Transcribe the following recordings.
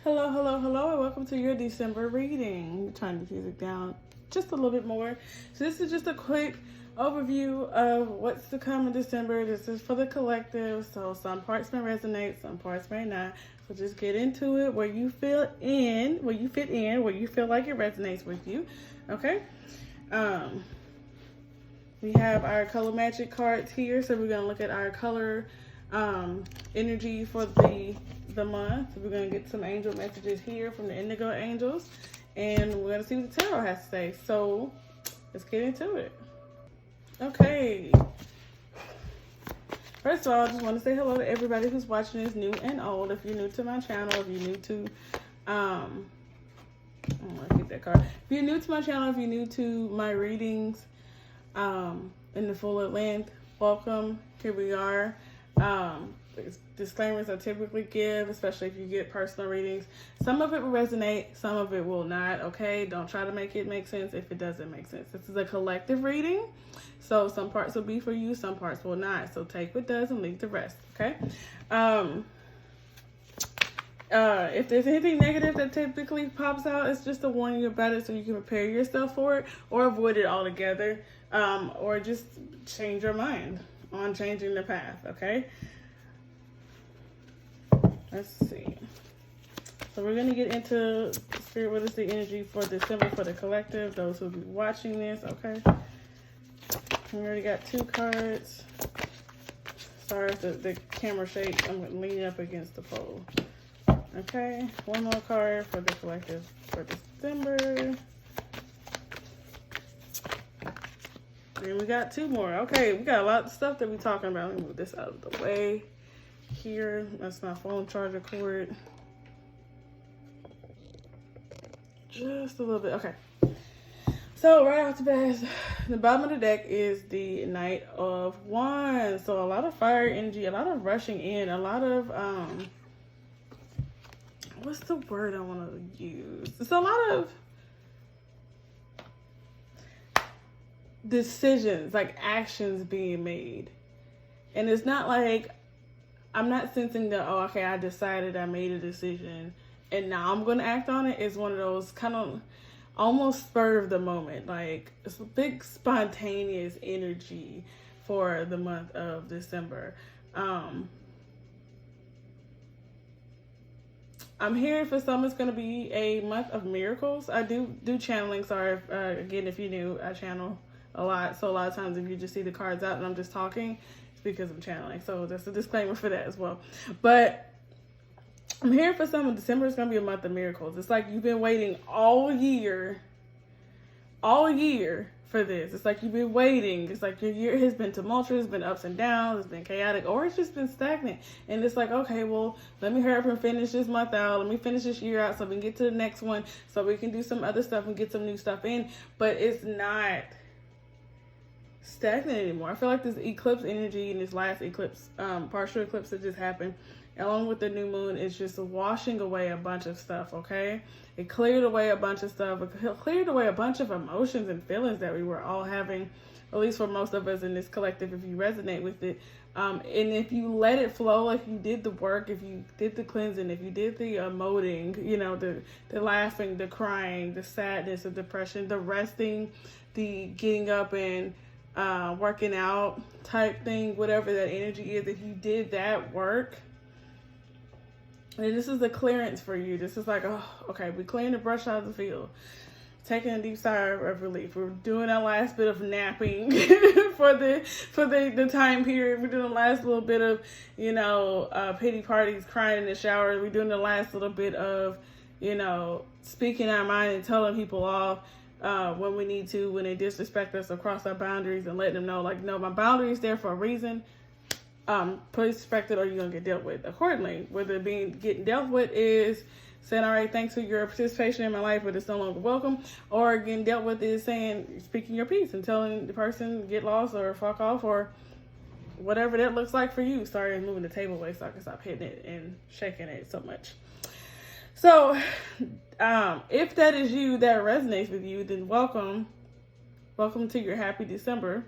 Hello, hello, hello, and welcome to your December reading. I'm trying to music down just a little bit more. So this is just a quick overview of what's to come in December. This is for the collective, so some parts may resonate, some parts may not. So just get into it where you feel in, where you fit in, where you feel like it resonates with you. Okay? We have our color magic cards here, so we're gonna look at our color energy for the month. We're going to get some angel messages here from the Indigo Angels, and we're going to see what the tarot has to say. So let's get into it. Okay. First of all, I just want to say hello to everybody who's watching this, new and old. If you're new to my channel, if you're new to I'm gonna keep that card. If you're new to my channel, if you're new to my readings in the full length, welcome. Here we are. Disclaimers I typically give, especially if you get personal readings. Some of it will resonate, some of it will not. Okay, don't try to make it make sense if it doesn't make sense. This is a collective reading, so some parts will be for you, some parts will not. So take what does and leave the rest. Okay. If there's anything negative that typically pops out, it's just to warn you about it so you can prepare yourself for it or avoid it altogether, or just change your mind on changing the path. Okay. Let's see. So we're going to get into Spirit. What is the energy for December for the collective? Those who will be watching this. Okay. We already got two cards. Sorry if the camera shakes. I'm leaning up against the pole. Okay. One more card for the collective for December. And we got two more. Okay. We got a lot of stuff that we're talking about. Let me move this out of the way. Here, that's my phone charger cord. Just a little bit. Okay. So right off the bat, the bottom of the deck is the Knight of Wands. So a lot of fire energy, a lot of rushing in, a lot of what's the word I want to use? It's a lot of decisions, like actions being made. And it's not like I'm not sensing that, oh, okay, I decided, I made a decision, and now I'm going to act on it. It's one of those kind of almost spur of the moment. Like, it's a big spontaneous energy for the month of December. I'm hearing for some it's going to be a month of miracles. I do channeling. Sorry, again, if you're new, I channel a lot. So a lot of times if you just see the cards out and I'm just talking, because I'm channeling. So that's a disclaimer for that as well. But I'm here for some of December is going to be a month of miracles. It's like you've been waiting all year for this. It's like you've been waiting. It's like your year has been tumultuous, been ups and downs, it's been chaotic, or it's just been stagnant. And it's like, okay, well, let me hurry up and finish this month out. Let me finish this year out so we can get to the next one so we can do some other stuff and get some new stuff in. But it's not stagnant anymore. I feel like this eclipse energy and this last eclipse, partial eclipse that just happened, along with the new moon, is just washing away a bunch of stuff. Okay, it cleared away a bunch of stuff. It cleared away a bunch of emotions and feelings that we were all having, at least for most of us in this collective, if you resonate with it. And if you let it flow, like you did the work, if you did the cleansing, if you did the emoting, you know, the laughing, the crying, the sadness, the depression, the resting, the getting up and working out type thing, whatever that energy is, if you did that work, and this is the clearance for you. This is like, oh, okay, we're clearing the brush out of the field, taking a deep sigh of relief. We're doing our last bit of napping for the time period. We're doing the last little bit of, you know, pity parties, crying in the shower. We're doing the last little bit of, you know, speaking our mind and telling people off when we need to, when they disrespect us or cross our boundaries, and letting them know, like, no, my boundary is there for a reason. Please respect it or you're going to get dealt with accordingly. Whether getting dealt with is saying, all right, thanks for your participation in my life, but it's no longer welcome. Or getting dealt with is saying, speaking your piece and telling the person get lost or fuck off or whatever that looks like for you. Sorry, I'm moving the table away so I can stop hitting it and shaking it so much. So, if that is you, that resonates with you, then welcome to your happy December.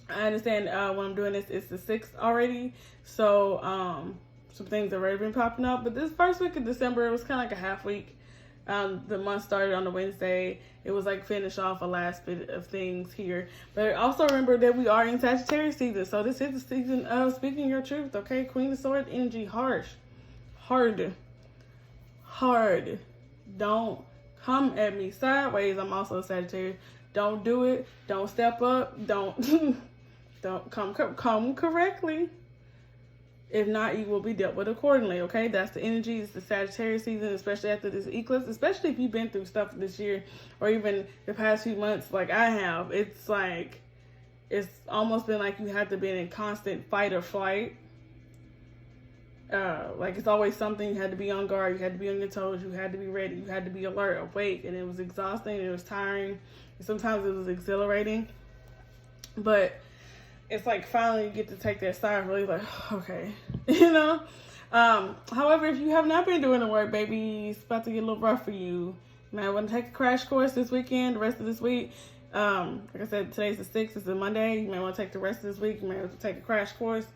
I understand when I'm doing this, it's the 6th already. So some things have already been popping up. But this first week of December, it was kind of like a half week. The month started on the Wednesday. It was like finish off a last bit of things here. But also remember that we are in Sagittarius season. So this is the season of speaking your truth, okay? Queen of Swords energy, harsh. Hard. Don't come at me sideways. I'm also a Sagittarius. Don't do it. Don't step up. Don't come correctly. If not, you will be dealt with accordingly, okay? That's the energy. It's the Sagittarius season, especially after this eclipse, especially if you've been through stuff this year or even the past few months like I have. It's like, it's almost been like you have to be in constant fight or flight. Like it's always something. You had to be on guard. You had to be on your toes. You had to be ready. You had to be alert, awake. And it was exhausting. It was tiring. And sometimes it was exhilarating. But it's like finally you get to take that sigh of relief, like, okay, you know? However, if you have not been doing the work, baby, it's about to get a little rough for you. You might want to take a crash course this weekend, the rest of this week. Like I said, today's the 6th, it's a Monday. You might want to take the rest of this week. You might want to take a crash course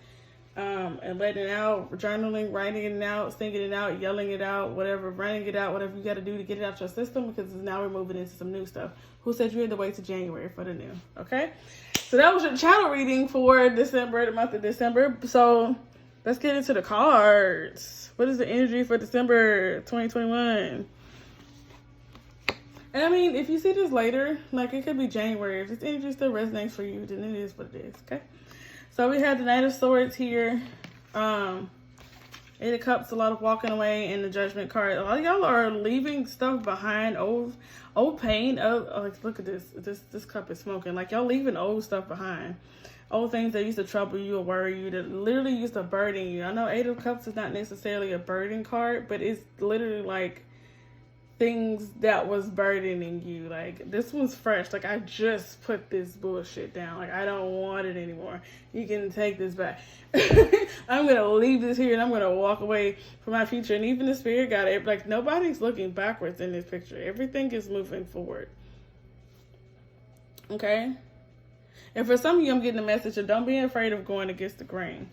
and letting it out, journaling, writing it out, singing it out, yelling it out, whatever, running it out, whatever you got to do to get it out your system, because now we're moving into some new stuff. Who said you had to wait till January for the new, okay? So that was your channel reading for December, the month of December. So let's get into the cards. What is the energy for December 2021? And I mean, if you see this later, like it could be January. If this energy still resonates for you, then it is what it is, okay? So we have the Knight of Swords here. Eight of Cups, a lot of walking away, and the Judgment card. A lot of y'all are leaving stuff behind, old pain. Like, look at this. This cup is smoking. Like, y'all leaving old stuff behind. Old things that used to trouble you or worry you, that literally used to burden you. I know Eight of Cups is not necessarily a burden card, but it's literally like things that was burdening you. Like, this one's fresh. Like, I just put this bullshit down. Like, I don't want it anymore. You can take this back. I'm gonna leave this here and I'm gonna walk away from my future. And even the spirit got it. Like, nobody's looking backwards in this picture. Everything is moving forward. Okay? And for some of you, I'm getting a message of don't be afraid of going against the grain.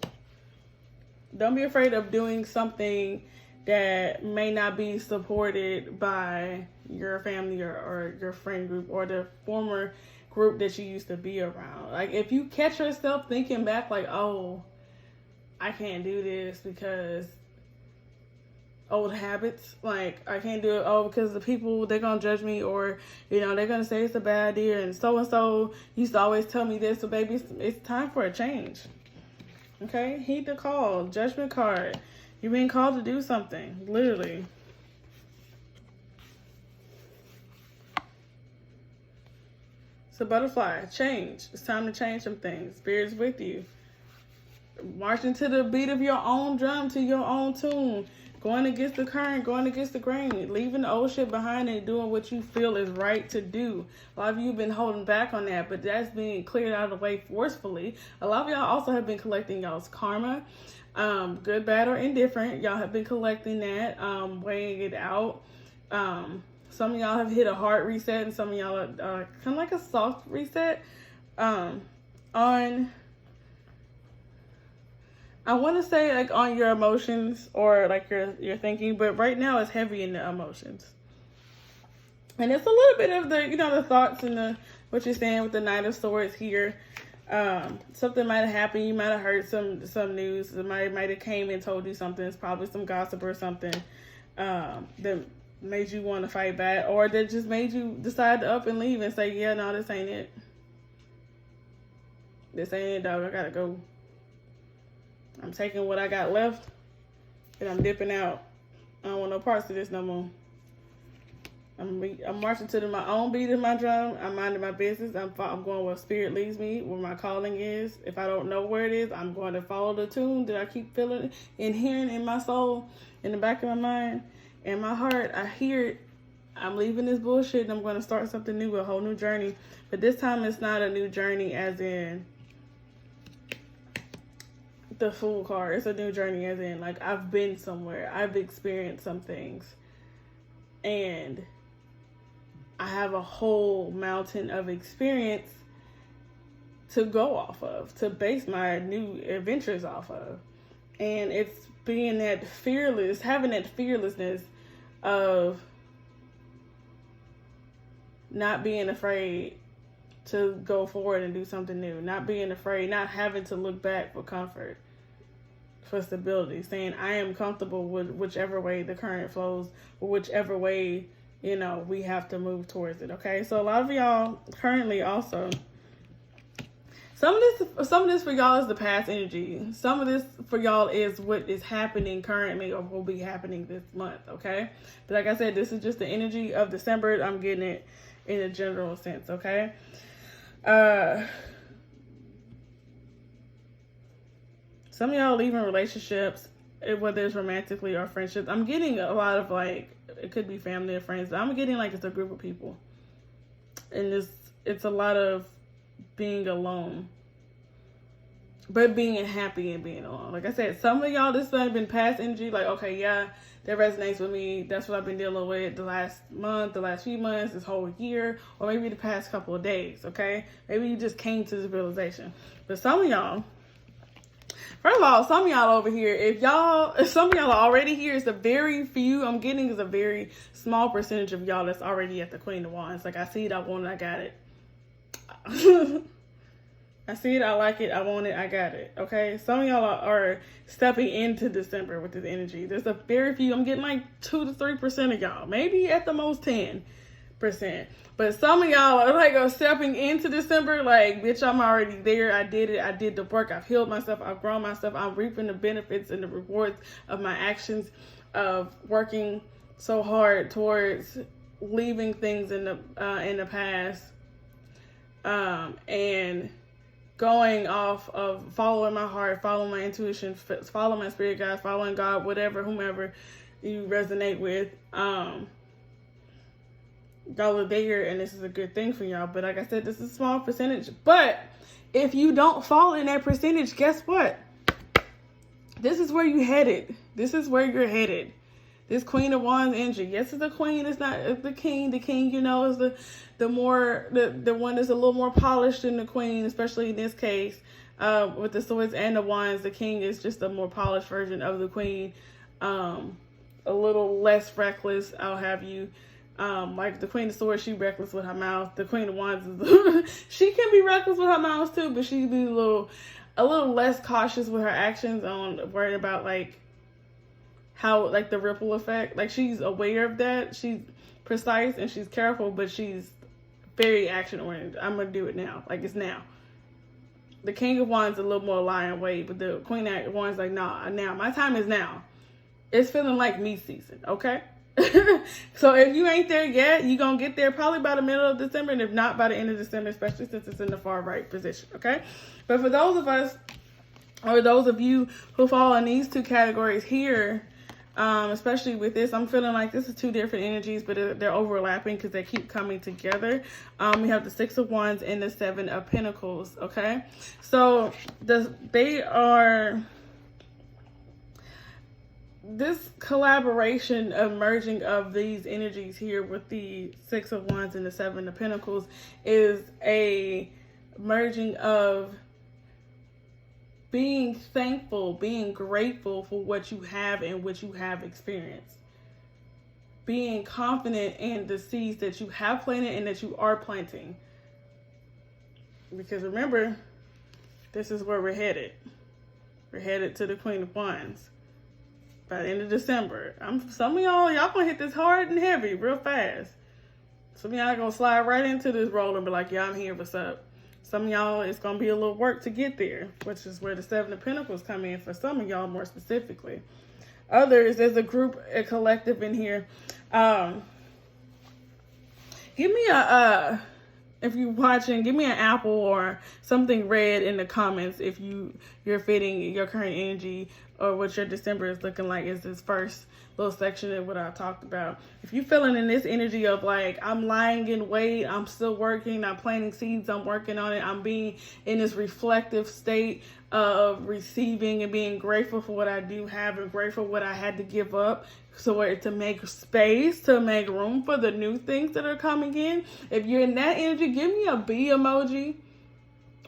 Don't be afraid of doing something that may not be supported by your family or your friend group or the former group that you used to be around. Like, if you catch yourself thinking back like, oh, I can't do this because old habits, like I can't do it, oh, because the people, they're gonna judge me, or you know, they're gonna say it's a bad idea, and so used to always tell me this. So baby, it's time for a change. Okay, heed the call. Judgment card. You're being called to do something, literally. So butterfly, change. It's time to change some things. Spirit's with you. Marching to the beat of your own drum, to your own tune. Going against the current, going against the grain. Leaving the old shit behind and doing what you feel is right to do. A lot of you have been holding back on that, but that's being cleared out of the way forcefully. A lot of y'all also have been collecting y'all's karma. Good, bad, or indifferent. Y'all have been collecting that, weighing it out. Some of y'all have hit a hard reset, and some of y'all are kind of like a soft reset. I want to say like on your emotions or like your thinking, but right now it's heavy in the emotions. And it's a little bit of the, you know, the thoughts and what you're saying with the Knight of Swords here. Something might have happened. You might have heard some news. Somebody might have came and told you something. It's probably some gossip or something that made you want to fight back, or that just made you decide to up and leave and say, yeah, no, this ain't it. This ain't it, dog. I gotta go. I'm taking what I got left and I'm dipping out. I don't want no parts of this no more. I'm marching to my own beat of my drum. I'm minding my business. I'm going where spirit leads me, where my calling is. If I don't know where it is, I'm going to follow the tune that I keep feeling and hearing in my soul, in the back of my mind, and my heart. I hear it. I'm leaving this bullshit and I'm going to start something new, a whole new journey. But this time it's not a new journey as in the Fool card. It's a new journey as in like I've been somewhere. I've experienced some things. And I have a whole mountain of experience to go off of, to base my new adventures off of. And it's being that fearless, having that fearlessness of not being afraid to go forward and do something new, not being afraid, not having to look back for comfort, for stability, saying I am comfortable with whichever way the current flows, or whichever way, you know, we have to move towards it. Okay, so a lot of y'all currently also, some of this for y'all is the past energy. Some of this for y'all is what is happening currently or will be happening this month. Okay, but like I said, this is just the energy of December. I'm getting it in a general sense. Okay. Some of y'all leaving relationships, whether it's romantically or friendships. I'm getting a lot of, like, it could be family or friends, but I'm getting like it's a group of people. And it's a lot of being alone. But being happy and being alone. Like I said, some of y'all, this has been past energy. Like, okay, yeah, that resonates with me. That's what I've been dealing with the last month, the last few months, this whole year, or maybe the past couple of days, okay? Maybe you just came to this realization. But some of y'all, first of all, some of y'all over here, if some of y'all are already here, it's a very few, I'm getting is a very small percentage of y'all that's already at the Queen of Wands. Like, I see it, I want it, I got it. I see it, I like it, I want it, I got it, okay? Some of y'all are stepping into December with this energy. There's a very few, I'm getting like 2 to 3% of y'all, maybe at the most 10%. But some of y'all are like stepping into December, like, bitch, I'm already there, I did it, I did the work, I've healed myself, I've grown myself, I'm reaping the benefits and the rewards of my actions, of working so hard towards leaving things in the past, and going off of following my heart, following my intuition, following my spirit guides, following God, whatever, whomever you resonate with. Y'all are there, and this is a good thing for y'all. But like I said, this is a small percentage. But if you don't fall in that percentage, guess what? This is where you headed. This is where you're headed. This Queen of Wands energy. Yes, it's the queen. It's not the king. The king, you know, is the one that's a little more polished than the queen, especially in this case, with the swords and the wands. The king is just a more polished version of the queen, a little less reckless. I'll have you. Like the Queen of Swords, she reckless with her mouth. The Queen of Wands is she can be reckless with her mouth too, but she be a little less cautious with her actions, on worried about like how, like, the ripple effect. Like, she's aware of that. She's precise and she's careful, but she's very action oriented. I'm gonna do it now. Like, it's now. The King of Wands is a little more lie in wait, but the Queen of Wands like, nah, now. My time is now. It's feeling like me season, okay? So if you ain't there yet, you're gonna get there probably by the middle of December, and if not, by the end of December, especially since it's in the far right position, okay? But for those of us, or those of you who fall in these two categories here, especially with this, I'm feeling like this is two different energies, but they're overlapping because they keep coming together. We have the Six of Wands and the Seven of Pentacles, okay? So this collaboration of merging of these energies here with the Six of Wands and the Seven of Pentacles is a merging of being thankful, being grateful for what you have and what you have experienced. Being confident in the seeds that you have planted and that you are planting. Because remember, this is where we're headed. We're headed to the Queen of Wands by the end of December. Some of y'all gonna hit this hard and heavy real fast. Some of y'all gonna slide right into this role and be like, yeah, I'm here, what's up? Some of y'all, it's going to be a little work to get there, which is where the Seven of Pentacles come in for some of y'all more specifically. Others, there's a group, a collective in here. Give me if you're watching, give me an apple or something red in the comments if you're fitting your current energy or what your December is looking like. Is this first little section of what I talked about. If you're feeling in this energy of like, I'm lying in wait, I'm still working, I'm planting seeds, I'm working on it, I'm being in this reflective state of receiving and being grateful for what I do have and grateful for what I had to give up, so to make space, to make room for the new things that are coming in. If you're in that energy, give me a B emoji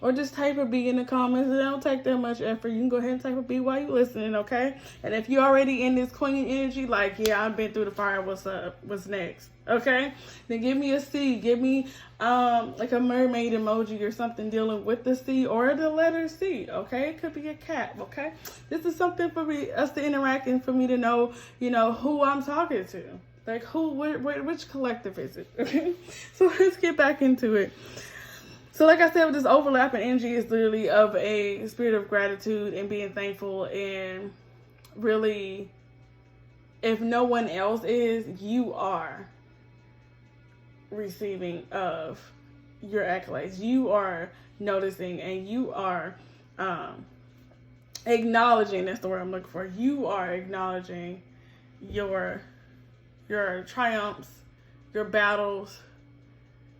Or just type a B in the comments. It don't take that much effort. You can go ahead and type a B while you're listening, okay? And if you're already in this queen energy, like, yeah, I've been through the fire, what's up? What's next? Okay? Then give me a C. Give me like a mermaid emoji or something dealing with the C or the letter C, okay? It could be a cat, okay? This is something for us to interact and for me to know, who I'm talking to. Like, which collective is it? Okay? So let's get back into it. So like I said, with this overlapping energy is literally of a spirit of gratitude and being thankful, and really, if no one else is, you are receiving of your accolades. You are noticing and you are acknowledging, that's the word I'm looking for. You are acknowledging your triumphs, your battles.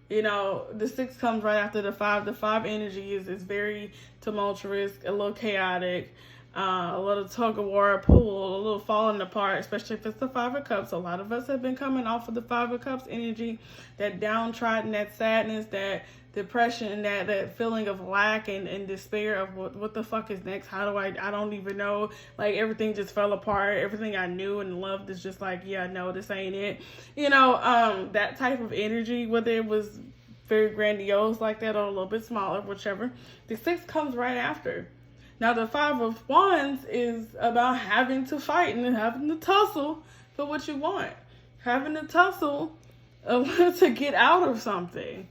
The 6 comes right after the 5. The 5 energy is very tumultuous, a little chaotic, a little tug of war, a pull, a little falling apart, especially if it's the 5 of Cups. A lot of us have been coming off of the 5 of Cups energy, that downtrodden, that sadness, that depression, that feeling of lack and despair of what the fuck is next. How do I don't even know. Like, everything just fell apart. Everything I knew and loved is just like, yeah, no, this ain't it. That type of energy, whether it was very grandiose like that or a little bit smaller, whichever. The 6 comes right after. Now, the 5 of Wands is about having to fight and having to tussle for what you want. Having to tussle to get out of something.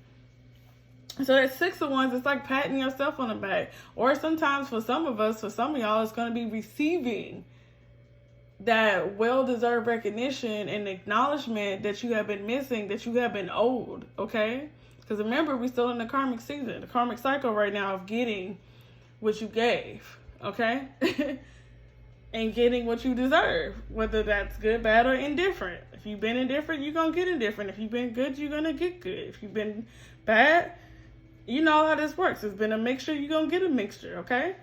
So that 6 of Wands, it's like patting yourself on the back. Or sometimes for some of us, for some of y'all, it's going to be receiving that well-deserved recognition and acknowledgement that you have been missing, that you have been owed, okay? Because remember, we're still in the karmic season, the karmic cycle right now of getting what you gave, okay? And getting what you deserve, whether that's good, bad, or indifferent. If you've been indifferent, you're going to get indifferent. If you've been good, you're going to get good. If you've been bad, you know how this works. It's been a mixture, you're going to get a mixture, okay?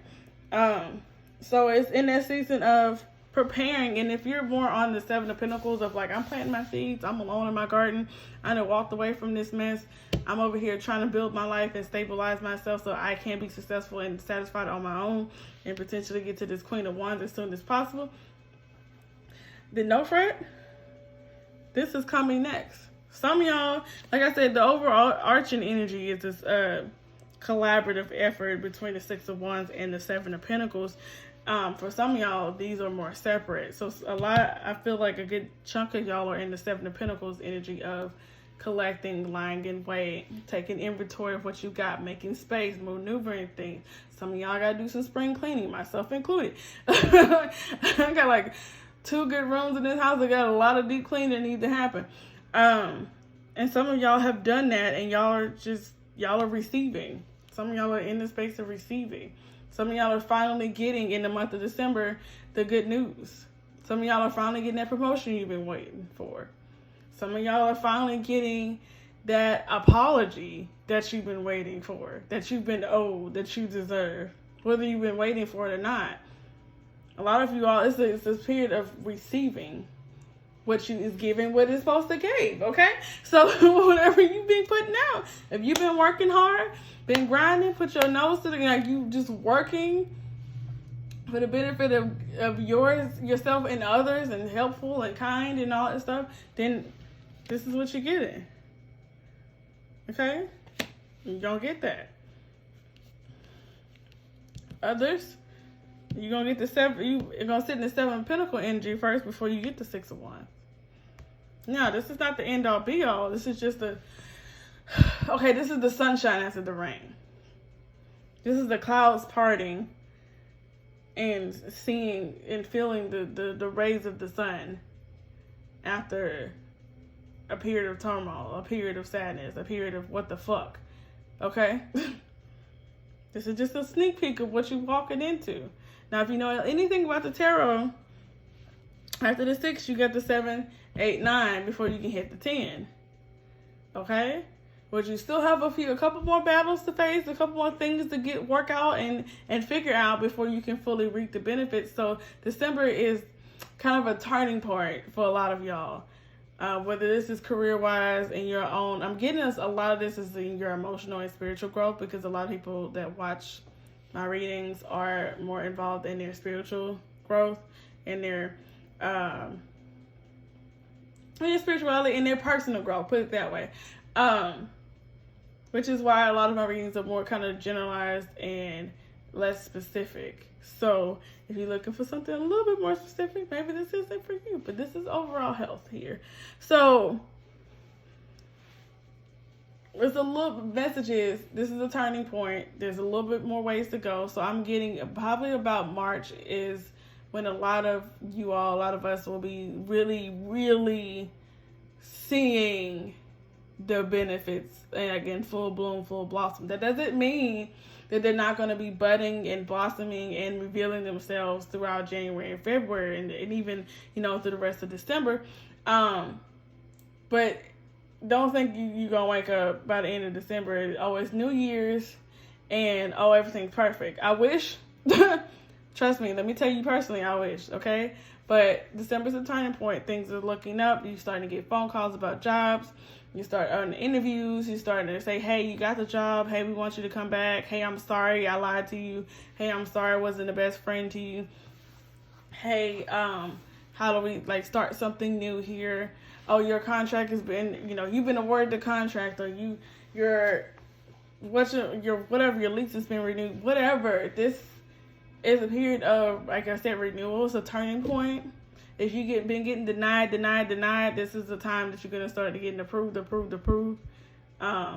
So it's in that season of preparing. And if you're more on the 7 of Pentacles of like, I'm planting my seeds, I'm alone in my garden, I done walked away from this mess, I'm over here trying to build my life and stabilize myself so I can be successful and satisfied on my own and potentially get to this Queen of Wands as soon as possible, then no fret, this is coming next. Some of y'all, like I said, the overall arching energy is this collaborative effort between the 6 of Wands and the 7 of Pentacles. For some of y'all, these are more separate. So I feel like a good chunk of y'all are in the 7 of Pentacles energy of collecting, lying in wait, taking inventory of what you got, making space, maneuvering things. Some of y'all got to do some spring cleaning, myself included. I got like 2 good rooms in this house. I got a lot of deep cleaning that need to happen. And some of y'all have done that, and y'all are receiving. Some of y'all are in the space of receiving. Some of y'all are finally getting, in the month of December, the good news. Some of y'all are finally getting that promotion you've been waiting for. Some of y'all are finally getting that apology that you've been waiting for, that you've been owed, that you deserve, whether you've been waiting for it or not. A lot of you all, it's this period of receiving what you is giving, what is supposed to give, okay? So whatever you've been putting out, if you've been working hard, been grinding, put your nose to the, like you just working for the benefit of yourself and others, and helpful and kind and all that stuff, then this is what you're getting, okay? You're gonna get that. Others, you're gonna get the 7, you're gonna sit in the 7 of Pentacle energy first before you get the 6 of Wands. Now, this is not the end all be all. This is just this is the sunshine after the rain. This is the clouds parting and seeing and feeling the rays of the sun after a period of turmoil, a period of sadness, a period of what the fuck. Okay? This is just a sneak peek of what you're walking into. Now, if you know anything about the tarot, after the 6, you got the 7, 8, 9 before you can hit the 10. Okay? But you still have a couple more battles to face, a couple more things to work out and figure out before you can fully reap the benefits. So December is kind of a turning point for a lot of y'all. Whether this is career-wise in your own, I'm getting a lot of this is in your emotional and spiritual growth, because a lot of people that watch my readings are more involved in their spiritual growth and their spirituality and their personal growth, put it that way. Which is why a lot of my readings are more kind of generalized and less specific. So if you're looking for something a little bit more specific, maybe this isn't for you, but this is overall health here. So there's a little messages. This is a turning point. There's a little bit more ways to go. So I'm getting probably about March is when a lot of us will be really, really seeing the benefits, and again, full bloom, full blossom. That doesn't mean that they're not going to be budding and blossoming and revealing themselves throughout January and February and even, through the rest of December. But don't think you're going to wake up by the end of December, it's New Year's and, everything's perfect. I wish, trust me, let me tell you personally, I wish, okay? But December's a turning point. Things are looking up. You're starting to get phone calls about jobs. You start on interviews. You're starting to say, hey, you got the job. Hey, we want you to come back. Hey, I'm sorry I lied to you. Hey, I'm sorry I wasn't the best friend to you. Hey, how do we start something new here? Oh, your contract has been, you've been awarded the contract, or your lease has been renewed. Whatever. This is a period of, like I said, renewal. It's a turning point. If you been getting denied, this is the time that you're going to start getting approved. You're going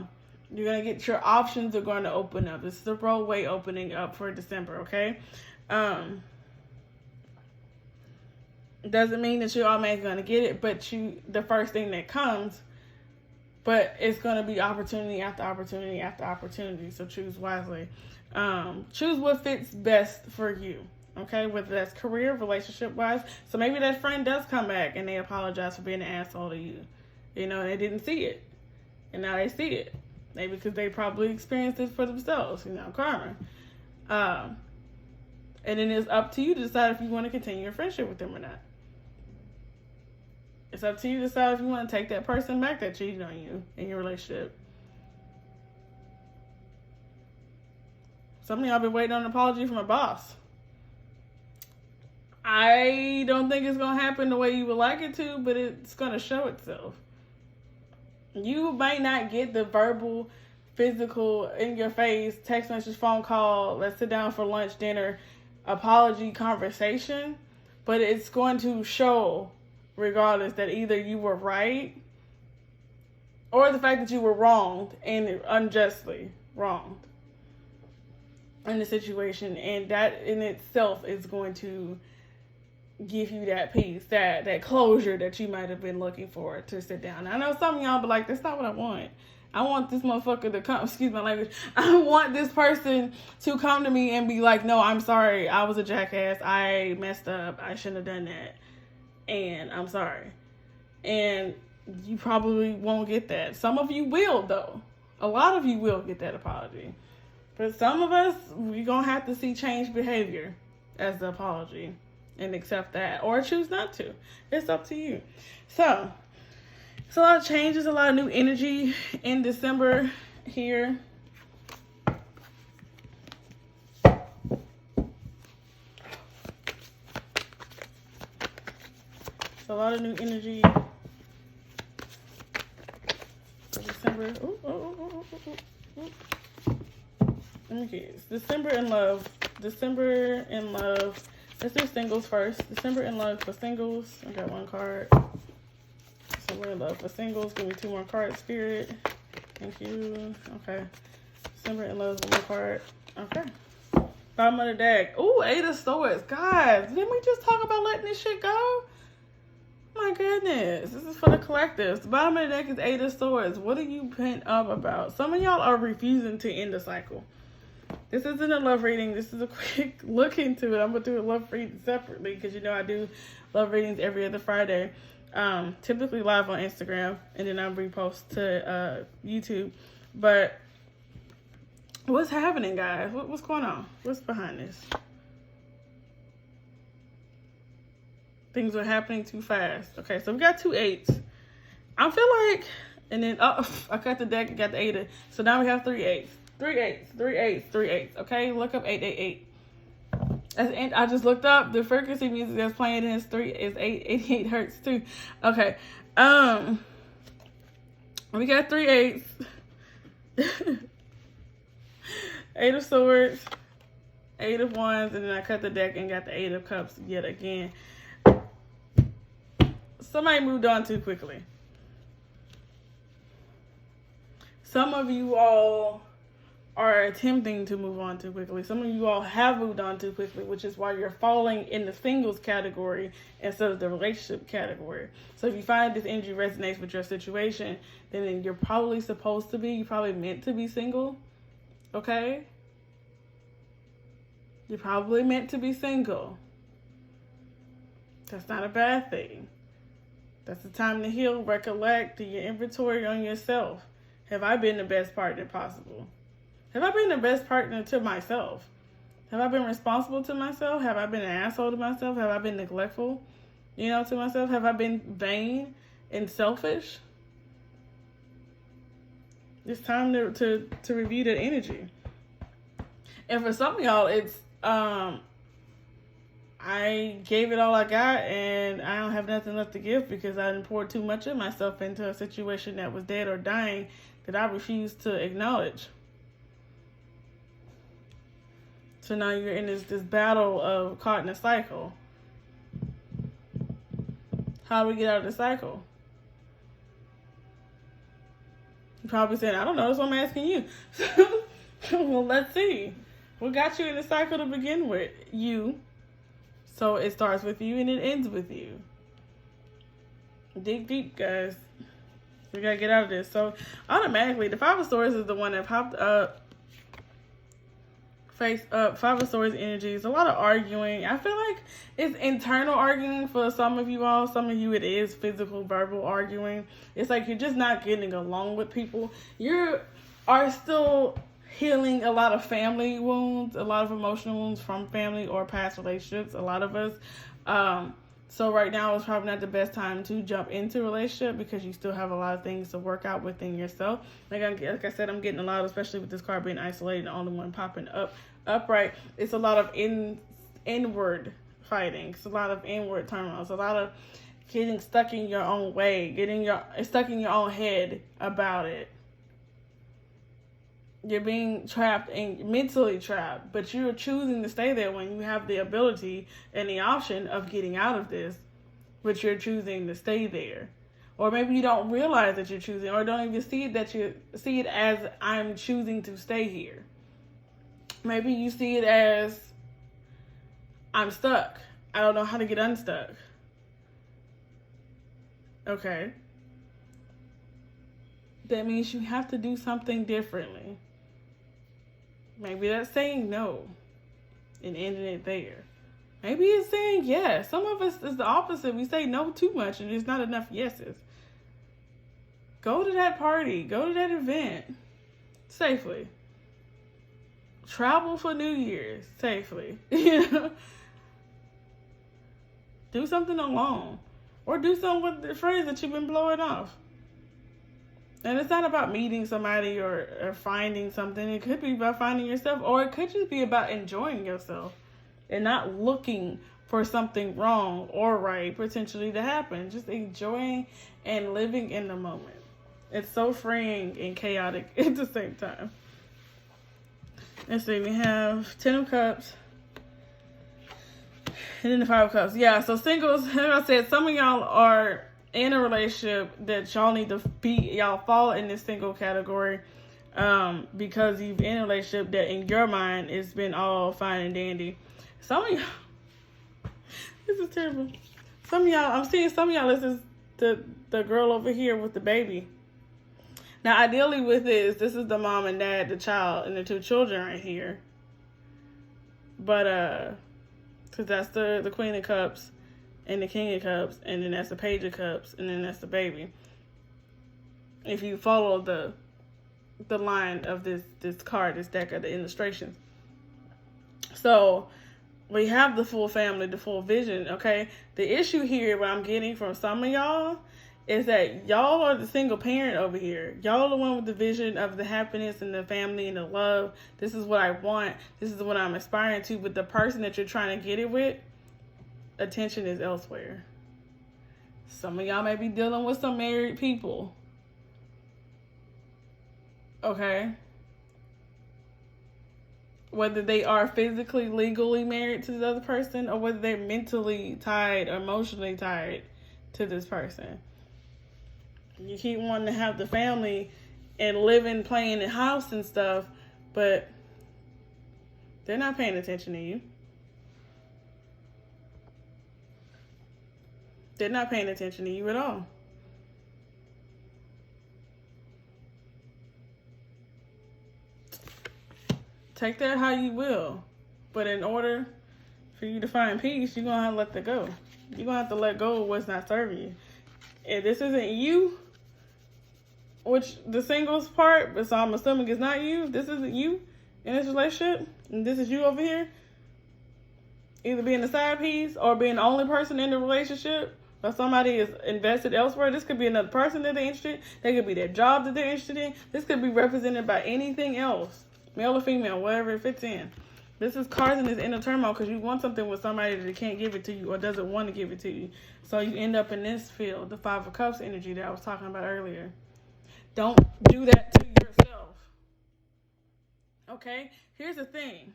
to get, your options are going to open up. This is the roadway opening up for December, okay? Doesn't mean that you're automatically going to get it, but the first thing that comes, but it's going to be opportunity after opportunity after opportunity, so choose wisely. Choose what fits best for you. Okay, whether that's career, relationship-wise. So maybe that friend does come back and they apologize for being an asshole to you. And they didn't see it. And now they see it. Maybe because they probably experienced it for themselves, karma. And then it's up to you to decide if you want to continue your friendship with them or not. It's up to you to decide if you want to take that person back that cheated on you in your relationship. Some of y'all been waiting on an apology from a boss. I don't think it's going to happen the way you would like it to, but it's going to show itself. You might not get the verbal, physical, in your face, text message, phone call, let's sit down for lunch, dinner, apology, conversation, but it's going to show, regardless, that either you were right or the fact that you were wronged and unjustly wronged in the situation, and that in itself is going to give you that peace, that closure that you might have been looking for to sit down. I know some of y'all be like, that's not what I want. I want this motherfucker to come, excuse my language, I want this person to come to me and be like, no, I'm sorry, I was a jackass, I messed up, I shouldn't have done that, and I'm sorry. And you probably won't get that. Some of you will, though. A lot of you will get that apology. But some of us, we're going to have to see changed behavior as the apology and accept that, or choose not to. It's up to you. So, it's a lot of changes, a lot of new energy in December here. So a lot of new energy for December. Okay, it's December in love. December in love. Let's do singles first. December in love for singles. I got one card. December in love for singles. Give me 2 more cards, Spirit. Thank you. Okay. December in love, 1 more card. Okay. Bottom of the deck. Ooh, 8 of Swords. Guys, didn't we just talk about letting this shit go? My goodness. This is for the collectives. The bottom of the deck is 8 of Swords. What are you pent up about? Some of y'all are refusing to end the cycle. This isn't a love reading. This is a quick look into it. I'm going to do a love reading separately because I do love readings every other Friday. Typically live on Instagram, and then I repost to YouTube. But what's happening, guys? What's going on? What's behind this? Things are happening too fast. Okay, so we got 2 8s. I feel like, and then, oh, I cut the deck and got the 8. So now we have 3 8s. 3 8s, 3 8s, 3 8s. Okay, look up 888. And I just looked up the frequency music that's playing in his 88 hertz too. Okay, we got 3 8s, 8 of swords, 8 of wands, and then I cut the deck and got the 8 of cups yet again. Somebody moved on too quickly. Some of you all are attempting to move on too quickly. Some of you all have moved on too quickly, which is why you're falling in the singles category instead of the relationship category. So if you find this energy resonates with your situation, then you're probably supposed to be, you're probably meant to be single. Okay? You're probably meant to be single. That's not a bad thing. That's the time to heal, recollect, do your inventory on yourself. Have I been the best partner possible? Have I been the best partner to myself? Have I been responsible to myself? Have I been an asshole to myself? Have I been neglectful, to myself? Have I been vain and selfish? It's time to review that energy. And for some of y'all, it's, I gave it all I got and I don't have nothing left to give because I didn't pour too much of myself into a situation that was dead or dying that I refused to acknowledge. So now you're in this battle of caught in a cycle. How do we get out of the cycle? You're probably saying, I don't know, that's what I'm asking you. Well, let's see. What got you in the cycle to begin with? You. So it starts with you and it ends with you. Dig deep, guys. We gotta get out of this. So automatically, the 5 of Swords is the one that popped up. Face up. 5 of Swords energy is a lot of arguing. I feel like it's internal arguing for some of you all. Some of you it is physical, verbal arguing. It's like you're just not getting along with people. You are still healing a lot of family wounds, a lot of emotional wounds from family or past relationships. A lot of us. So right now is probably not the best time to jump into a relationship because you still have a lot of things to work out within yourself. Like I said, I'm getting a lot, especially with this card being isolated, the only one popping upright. It's a lot of inward fighting. It's a lot of inward turmoil. It's a lot of getting stuck in your own way, stuck in your own head about it. You're being trapped and mentally trapped, but you're choosing to stay there when you have the ability and the option of getting out of this, but you're choosing to stay there. Or maybe you don't realize that you're choosing, or don't even see it as I'm choosing to stay here. Maybe you see it as I'm stuck. I don't know how to get unstuck. Okay. That means you have to do something differently. Maybe that's saying no and ending it there. Maybe it's saying yes. Some of us is the opposite. We say no too much and there's not enough yeses. Go to that party. Go to that event safely. Travel for New Year's safely. Do something alone. Or do something with the friends that you've been blowing off. And it's not about meeting somebody or finding something. It could be about finding yourself, or it could just be about enjoying yourself and not looking for something wrong or right potentially to happen. Just enjoying and living in the moment. It's so freeing and chaotic at the same time. Let's see, we have 10 of Cups and then the 5 of Cups. Yeah, so singles, like I said, some of y'all are in a relationship that y'all need to be, y'all fall in this single category because you've in a relationship that in your mind it's been all fine and dandy. Some of y'all, this is terrible. Some of y'all, I'm seeing some of y'all, this is the girl over here with the baby. Now ideally with this is the mom and dad, the child, and the 2 children right here. But because that's the Queen of Cups and the King of Cups, and then that's the Page of Cups, and then that's the baby. If you follow the line of this card, this deck of the illustrations. So we have the full family, the full vision, okay? The issue here, what I'm getting from some of y'all, is that y'all are the single parent over here. Y'all are the one with the vision of the happiness and the family and the love. This is what I want. This is what I'm aspiring to. But the person that you're trying to get it with, attention is elsewhere. Some of y'all may be dealing with some married people. Okay? Whether they are physically, legally married to the other person, or whether they're mentally tied, emotionally tied to this person. You keep wanting to have the family and living, playing in the house and stuff, but they're not paying attention to you. They're not paying attention to you at all. Take that how you will. But in order for you to find peace, you're going to have to let that go. You're going to have to let go of what's not serving you. If this isn't you, which the singles part, but so I'm assuming it's not you, this isn't you in this relationship, and this is you over here, either being the side piece or being the only person in the relationship, or somebody is invested elsewhere. This could be another person that they're interested in. They could be their job that they're interested in. This could be represented by anything else, male or female, whatever it fits in. This is causing this inner turmoil because you want something with somebody that can't give it to you or doesn't want to give it to you. So you end up in this field, the Five of Cups energy that I was talking about earlier. Don't do that to yourself. Okay? Here's the thing.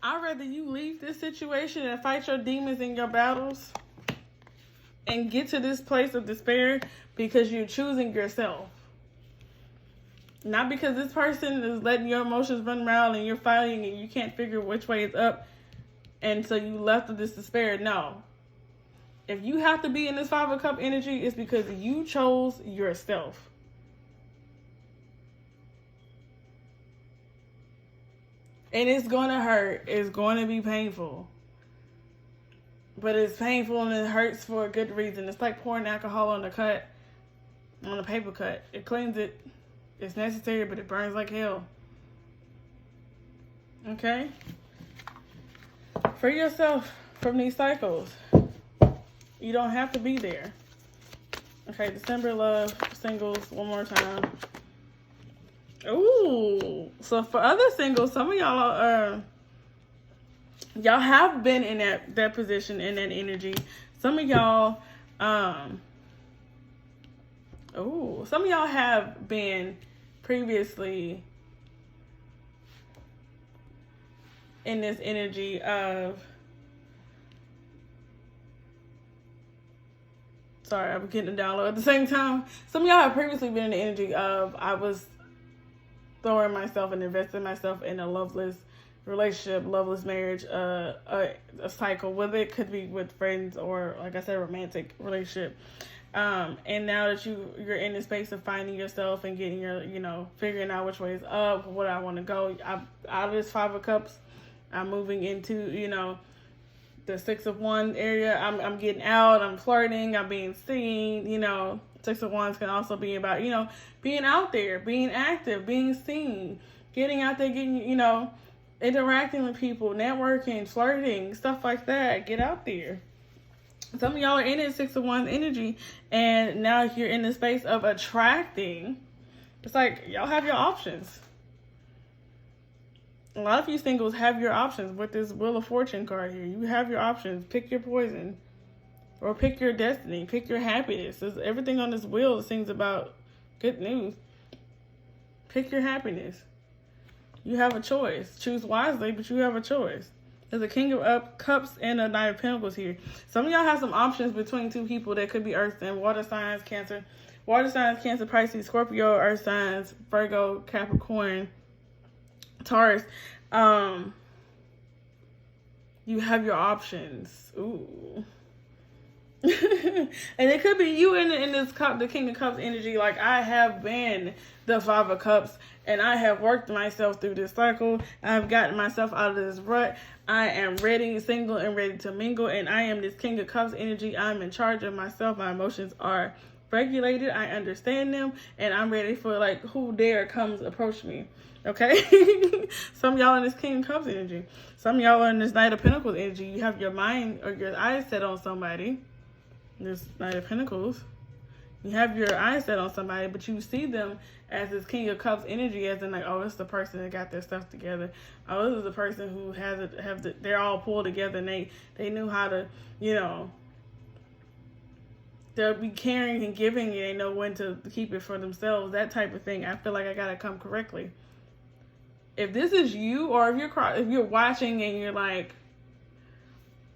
I'd rather you leave this situation and fight your demons in your battles and get to this place of despair because you're choosing yourself. Not because this person is letting your emotions run around and you're fighting and you can't figure which way is up and so you left with this despair. No. If you have to be in this Five of Cup energy, it's because you chose yourself. And it's going to hurt. It's going to be painful. But it's painful and it hurts for a good reason. It's like pouring alcohol on a paper cut. It cleans it. It's necessary, but it burns like hell. Okay? Free yourself from these cycles. You don't have to be there. Okay, December love, singles, one more time. Ooh. So for other singles, some of y'all y'all have been in that position, in that energy. Some of y'all, some of y'all have been previously in this energy of, sorry, I'm getting a download at the same time. Some of y'all have previously been in the energy of, I was throwing myself and investing myself in a loveless relationship, loveless marriage, a cycle, whether it could be with friends or, like I said, romantic relationship. And now that you're in the space of finding yourself and getting your, figuring out which way is up, where I want to go, out of this Five of Cups, I'm moving into, the Six of Wands area. I'm getting out, I'm flirting, I'm being seen, Six of Wands can also be about, being out there, being active, being seen, getting out there, getting, interacting with people, networking, flirting, stuff like that. Get out there. Some of y'all are in this Six of Wands energy, and now you're in the space of attracting. It's like y'all have your options. A lot of you singles have your options with this Wheel of Fortune card here. You have your options. Pick your poison, or pick your destiny. Pick your happiness. There's everything on this wheel sings about good news. Pick your happiness. You have a choice. Choose wisely, but you have a choice. There's a King of Cups and a Knight of Pentacles here. Some of y'all have some options between two people that could be Earth and water signs, Cancer. Water signs, Cancer, Pisces, Scorpio, Earth signs, Virgo, Capricorn, Taurus. You have your options. Ooh. And it could be you in this cup, the King of Cups energy. Like, I have been the Five of Cups, and I have worked myself through this cycle. I've gotten myself out of this rut. I am ready, single, and ready to mingle. And I am this King of Cups energy. I'm in charge of myself. My emotions are regulated. I understand them, and I'm ready for, like, who dare comes approach me. Okay? Some of y'all in this King of Cups energy. Some of y'all are in this Knight of Pentacles energy. You have your mind or your eyes set on somebody. This Knight of Pentacles. You have your eyes set on somebody, but you see them as this King of Cups energy, as in like, oh, it's the person that got their stuff together. Oh, this is the person who they're all pulled together, and they knew how to, they'll be caring and giving, and they know when to keep it for themselves. That type of thing. I feel like I gotta come correctly. If this is you, or if you're watching and you're like,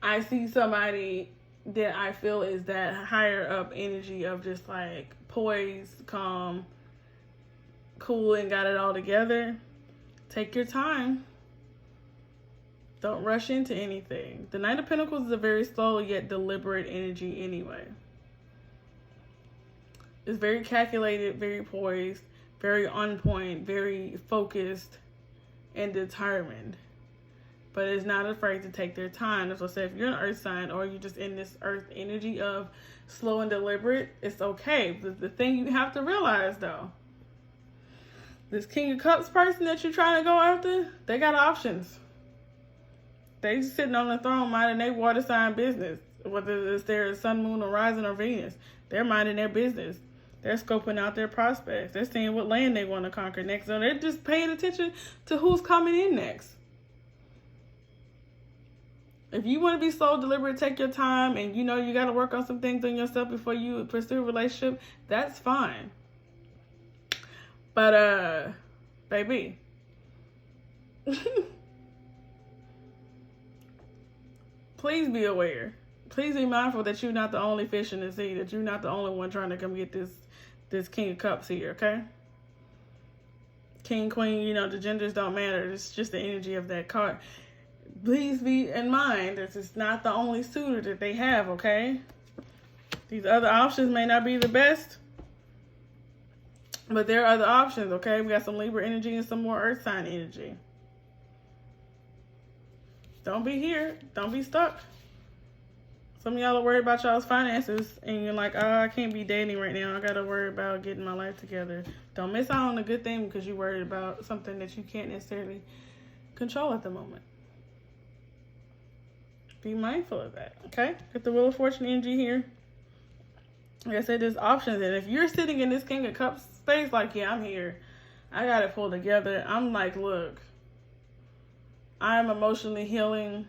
I see somebody that I feel is that higher up energy of just like poised, calm, cool, and got it all together, take your time. Don't rush into anything. The Knight of Pentacles is a very slow yet deliberate energy anyway. It's very calculated, very poised, very on point, very focused and determined. But it's not afraid to take their time. As I said, if you're an earth sign or you're just in this earth energy of slow and deliberate, it's okay. The thing you have to realize though, this King of Cups person that you're trying to go after, they got options. They sitting on the throne minding their water sign business. Whether it's their sun, moon, or rising, or Venus, they're minding their business. They're scoping out their prospects. They're seeing what land they want to conquer next. So they're just paying attention to who's coming in next. If you want to be slow, deliberate, take your time, and you got to work on some things on yourself before you pursue a relationship, that's fine. But, baby, please be aware. Please be mindful that you're not the only fish in the sea, that you're not the only one trying to come get this King of Cups here, okay? King, Queen, the genders don't matter. It's just the energy of that card. Please be in mind that it's not the only suitor that they have, okay? These other options may not be the best, but there are other options, okay? We got some Libra energy and some more Earth sign energy. Don't be here. Don't be stuck. Some of y'all are worried about y'all's finances, and you're like, oh, I can't be dating right now. I got to worry about getting my life together. Don't miss out on a good thing because you're worried about something that you can't necessarily control at the moment. Be mindful of that, okay? Get the Wheel of Fortune energy here. Like I said, there's options. And if you're sitting in this King of Cups space, like, yeah, I'm here. I got it pulled together. I'm like, look, I'm emotionally healing.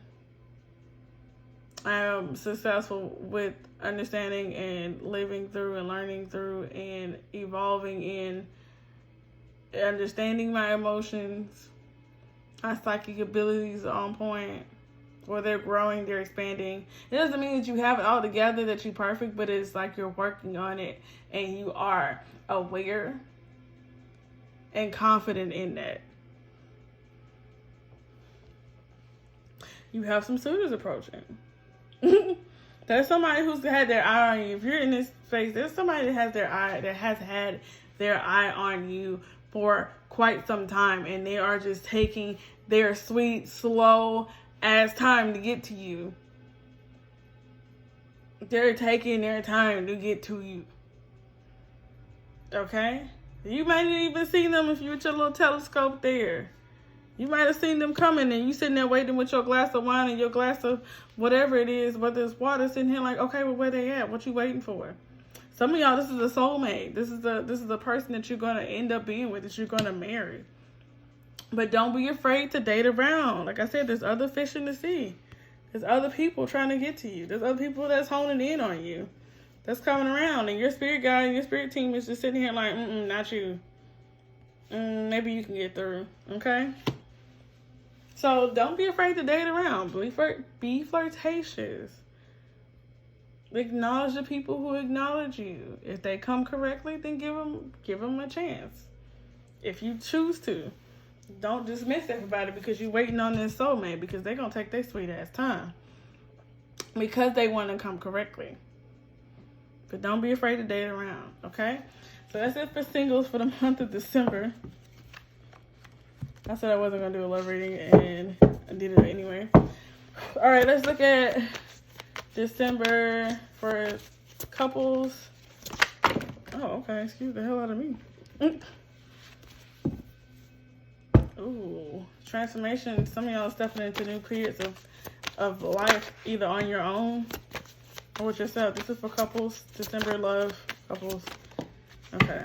I am successful with understanding and living through and learning through and evolving in understanding my emotions. My psychic abilities are on point. Or they're growing, they're expanding. It doesn't mean that you have it all together, that you're perfect, but it's like you're working on it and you are aware and confident in that. You have some suitors approaching. There's somebody who's had their eye on you. If you're in this space, there's somebody that has had their eye on you for quite some time, and they are just taking their sweet, slow ass time to get to you. They're taking their time to get to you. Okay? You might not even see them if you with your little telescope there. You might have seen them coming and you sitting there waiting with your glass of wine and your glass of whatever it is, whether it's water, sitting here like, okay, well, where they at? What you waiting for? Some of y'all, this is a soulmate. This is the person that you're going to end up being with, that you're going to marry. But don't be afraid to date around. Like I said, there's other fish in the sea. There's other people trying to get to you. There's other people that's honing in on you. That's coming around. And your spirit guide and your spirit team is just sitting here like, not you. Maybe you can get through. Okay? So don't be afraid to date around. Be flirtatious. Acknowledge the people who acknowledge you. If they come correctly, then give them a chance. If you choose to. Don't dismiss everybody because you're waiting on this soulmate, because they're going to take their sweet ass time because they want to come correctly. But don't be afraid to date around, okay? So that's it for singles for the month of December. I said I wasn't going to do a love reading, and I did it anyway. All right, let's look at December for couples. Oh, okay. Excuse the hell out of me. Ooh, transformation. Some of y'all are stepping into new periods of life, either on your own or with yourself. This is for couples, December love couples. Okay.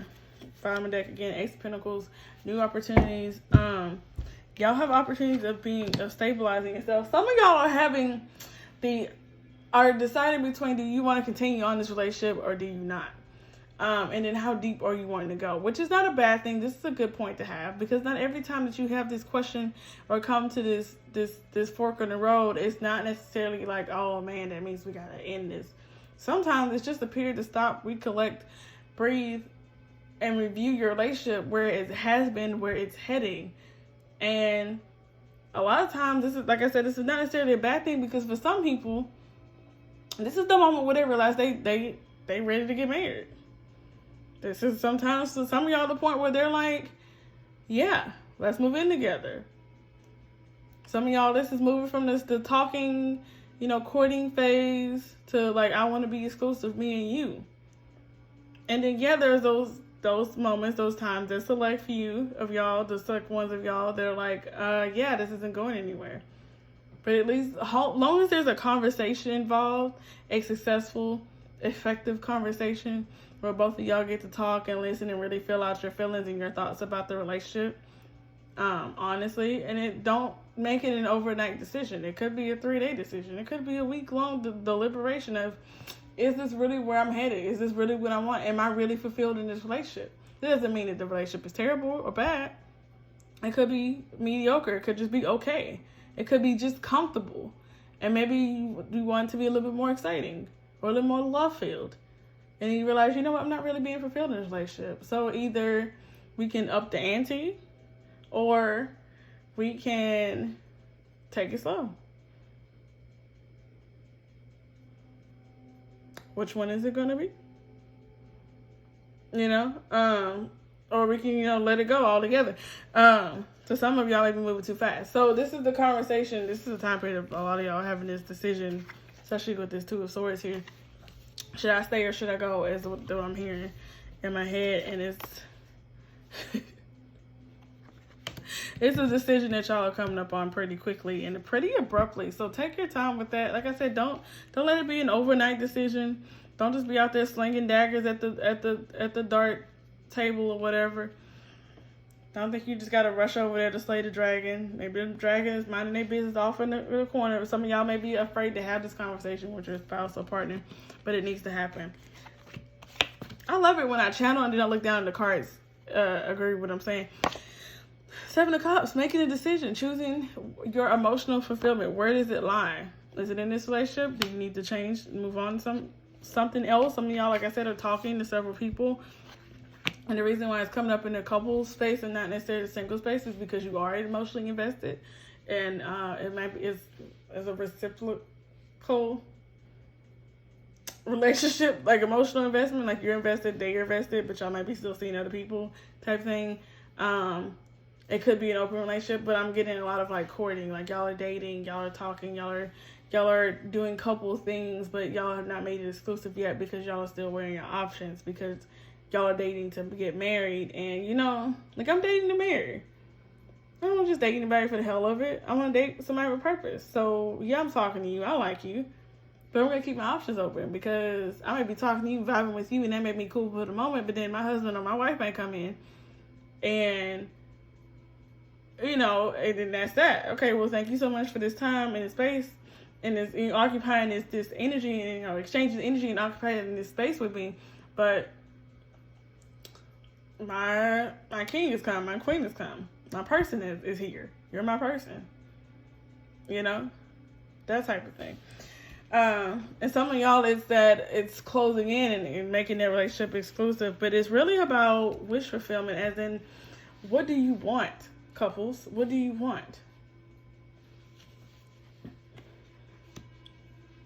Bottom of the deck again, Ace of Pentacles, new opportunities. Y'all have opportunities of stabilizing yourself. Some of y'all are deciding between, do you want to continue on this relationship or do you not? And then how deep are you wanting to go? Which is not a bad thing. This is a good point to have, because not every time that you have this question or come to this fork in the road, it's not necessarily like, oh man, that means we gotta end this. Sometimes it's just a period to stop, recollect, breathe, and review your relationship, where it has been, where it's heading. And a lot of times, this is, like I said, this is not necessarily a bad thing, because for some people, this is the moment where they realize they ready to get married. This is sometimes to some of y'all the point where they're like, yeah, let's move in together. Some of y'all, this is moving from the talking, courting phase to like, I want to be exclusive, me and you. And then, yeah, there's those moments, those times, there's select few of y'all, the select ones of y'all, they're like, yeah, this isn't going anywhere. But at least, as long as there's a conversation involved, a successful, effective conversation where both of y'all get to talk and listen and really feel out your feelings and your thoughts about the relationship, honestly, and it don't make it an overnight decision. It could be a 3-day decision. It could be a week-long deliberation of, is this really where I'm headed? Is this really what I want? Am I really fulfilled in this relationship? It doesn't mean that the relationship is terrible or bad. It could be mediocre. It could just be okay. It could be just comfortable. And maybe you want it to be a little bit more exciting or a little more love-filled. And you realize, I'm not really being fulfilled in this relationship. So either we can up the ante or we can take it slow. Which one is it going to be? Or we can, let it go altogether. So some of y'all may be moving too fast. So this is the conversation. This is the time period of a lot of y'all having this decision, especially with this Two of Swords here. Should I stay or should I go, is what I'm hearing in my head. And it's a decision that y'all are coming up on pretty quickly and pretty abruptly. So take your time with that. Like I said, don't let it be an overnight decision. Don't just be out there slinging daggers at the dart table or whatever. I don't think you just gotta rush over there to slay the dragon. Maybe the dragon is minding their business off in the corner. Some of y'all may be afraid to have this conversation with your spouse or partner, but it needs to happen. I love it when I channel and then I look down at the cards. Agree with what I'm saying. 7 of Cups, making a decision, choosing your emotional fulfillment. Where does it lie? Is it in this relationship? Do you need to change, move on to something else? Some of y'all, like I said, are talking to several people. And the reason why it's coming up in the couple space and not necessarily the single space is because you are emotionally invested. And it might be as a reciprocal relationship, like emotional investment, like you're invested, they're invested, but y'all might be still seeing other people type thing. It could be an open relationship, but I'm getting a lot of like courting, like y'all are dating, y'all are talking, y'all are doing couple things, but y'all have not made it exclusive yet because y'all are still weighing your options, because y'all are dating to get married. And like I'm dating to marry. I don't just date anybody for the hell of it. I want to date somebody with purpose. So yeah, I'm talking to you. I like you. But I'm going to keep my options open, because I might be talking to you, vibing with you, and that made me cool for the moment. But then my husband or my wife might come in and, and then that's that. Okay, well, thank you so much for this time and this space and this occupying this energy and, exchanging energy and occupying this space with me. But my king has come, my queen has come. My person is here. You're my person. That type of thing. And some of y'all, it's that it's closing in and making that relationship exclusive, but it's really about wish fulfillment, as in, what do you want, couples? What do you want?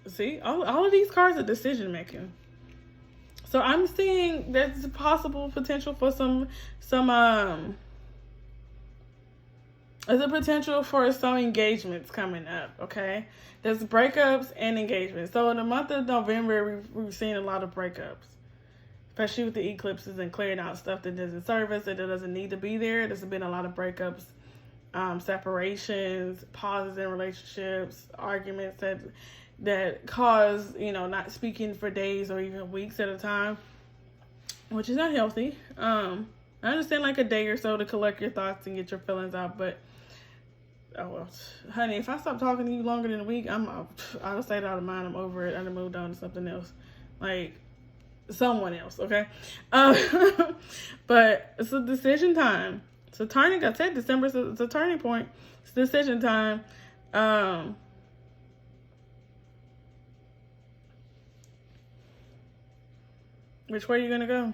See, all of these cards are decision making. So I'm seeing there's a possible potential for there's a potential for some engagements coming up, okay? There's breakups and engagements. So in the month of November, we've seen a lot of breakups, especially with the eclipses and clearing out stuff that doesn't serve us, that doesn't need to be there. There's been a lot of breakups, separations, pauses in relationships, arguments that cause, not speaking for days or even weeks at a time. which is not healthy. I understand like a day or so to collect your thoughts and get your feelings out, but honey, if I stop talking to you longer than a week, I'll say it out of mind. I'm over it. I done moved on to something else, like someone else. Okay, but it's a decision time. It's a turning. I said December. It's a turning point. It's decision time. Which way are you gonna go?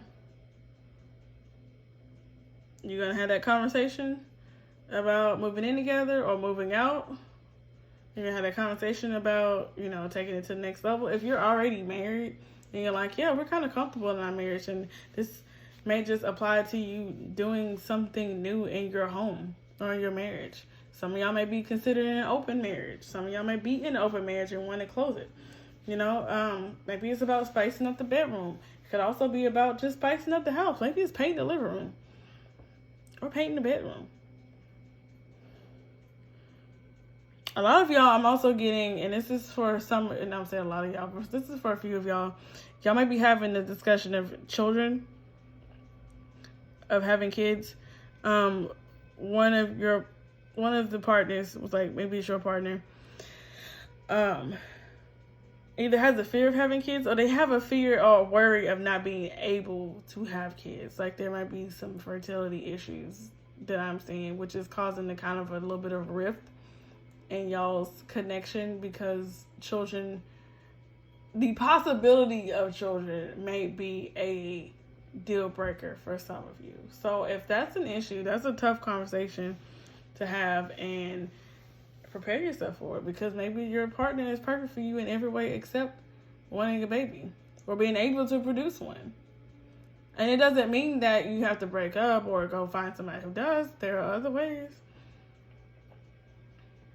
You gonna have that conversation about moving in together or moving out? You're gonna have that conversation about, you know, taking it to the next level. If you're already married and you're like, yeah, we're kind of comfortable in our marriage, and this may just apply to you doing something new in your home or in your marriage. Some of y'all may be considering an open marriage. Some of y'all may be in an open marriage and want to close it. You know, maybe it's about spicing up the bedroom. It could also be about just spicing up the house. Maybe it's painting the living room or painting the bedroom. A lot of y'all, I'm also getting, and this is for some, and I'm saying a lot of y'all, but this is for a few of y'all. Y'all might be having the discussion of children, of having kids. One of the partners was like, maybe it's your partner, either has a fear of having kids or they have a fear or worry of not being able to have kids. Like there might be some fertility issues that I'm seeing, which is causing a kind of a little bit of rift in y'all's connection, because the possibility of children may be a deal breaker for some of you. So if that's an issue, that's a tough conversation to have, and prepare yourself for it, because maybe your partner is perfect for you in every way except wanting a baby or being able to produce one. And it doesn't mean that you have to break up or go find somebody who does. There are other ways.